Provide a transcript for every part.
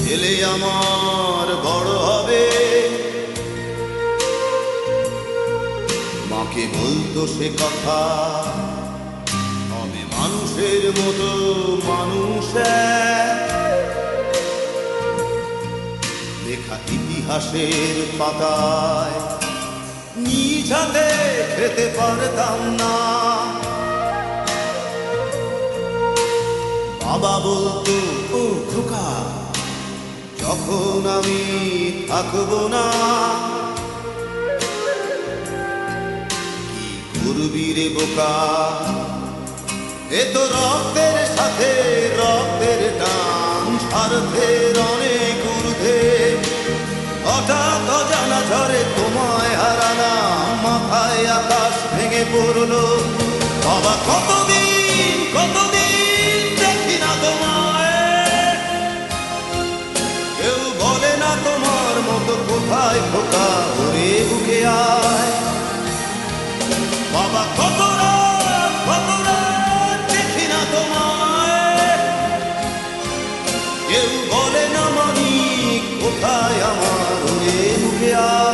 ছেলে আমার বড় হবে, মাকে বলতো সে কথা, হবে মানুষের মতো মানুষ। লেখা ইতিহাসের পাতায় নিজ হাতে খেতে পারতাম না। বাবা বলতো, ও খোকা, যখন আমি থাকবো না, কি করবি রে বোকা, এ তো রক্তের সাথে রক্তের টান, স্বার্থের অনেক ঊর্ধ্বে। হঠাৎ অজানা ঝড়ে তোমায় হারালাম, মাথায় আকাশ ভেঙে পড়লো। বাবা কতদিন কতদিন দেখি না তোমায়, কেউ বলে না তোমার মতো কোথায় খোকা, ওরে বুকে আয়। বাবা কত রাত দেখি না তোমায়, কেউ বলে না মানি কোথায় আমার, ওরে বুকে আয়।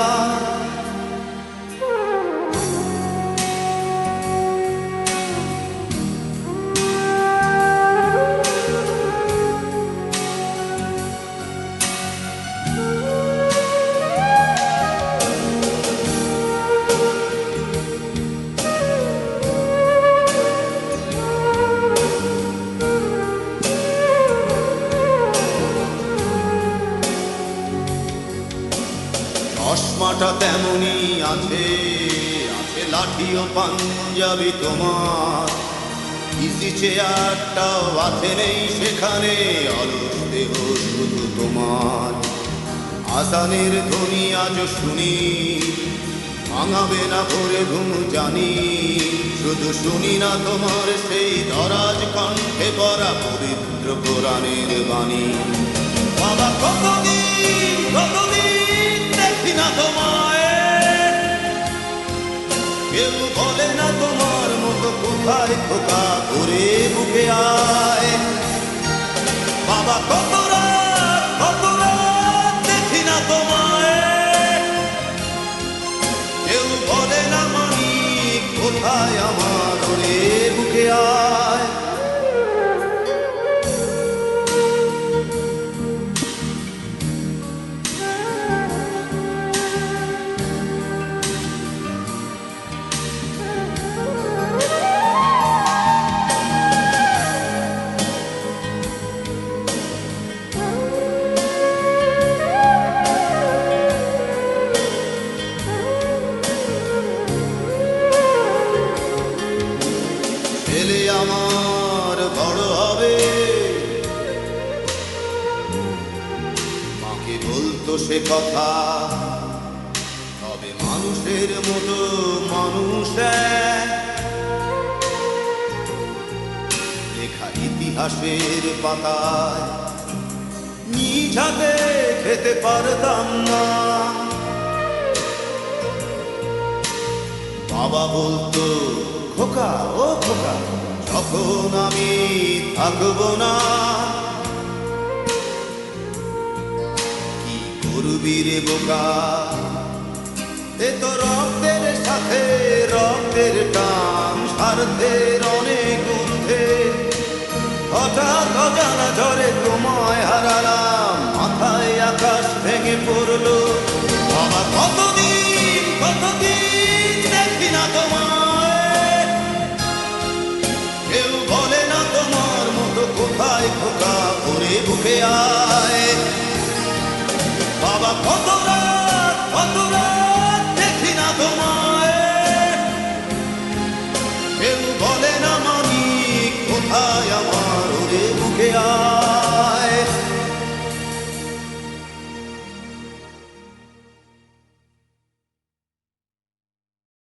চশমাটা তেমনি আছে, আছে লাঠি ও পাঞ্জাবি তোমার, ইজি চেয়ারটাও আছে নেই সেখানে, অলস দেহ শুধু তোমার। আজানের ধ্বনি আজ শুনি, ভাঙাবে না ভোরে ঘুম জানি, শুধু শুনি না তোমার সেই দরাজ কণ্ঠে পড়া পবিত্র কোরআনের বাণী। বাবা কতদিন কতদিন দেখি না তোমায়, কেউ বলে না তোমার মতো কোথায় খোকা, ওরে বুকে আয়। বাবা কত রাত দেখি না তোমায়, কেউ বলে না মানি কোথায় আমার, ওরে বুকে আয়। ছেলে আমার বড় হবে, মাকে বলতো সে কথা, হবে মানুষের মতো মানুষ। লেখা ইতিহাসের পাতায় নিজ হাতে খেতে পারতাম না। বাবা বলতো, খোকা ও খোকা, যখন আমি থাকবো না, কি করবি রে বোকা, এ তো রক্তের সাথে রক্তের টান, স্বার্থের অনেক ঊর্ধ্বে। হঠাৎ অজানা ঝড়ে তোমায় হারালাম, মাথায় আকাশ ভেঙে পড়লো। বাবা কতদিন কতদিন দেখি না তোমায়, কেউ বলে না তোমার মতো কোথায় খোকা, ওরে বুকে আয়। বাবা কত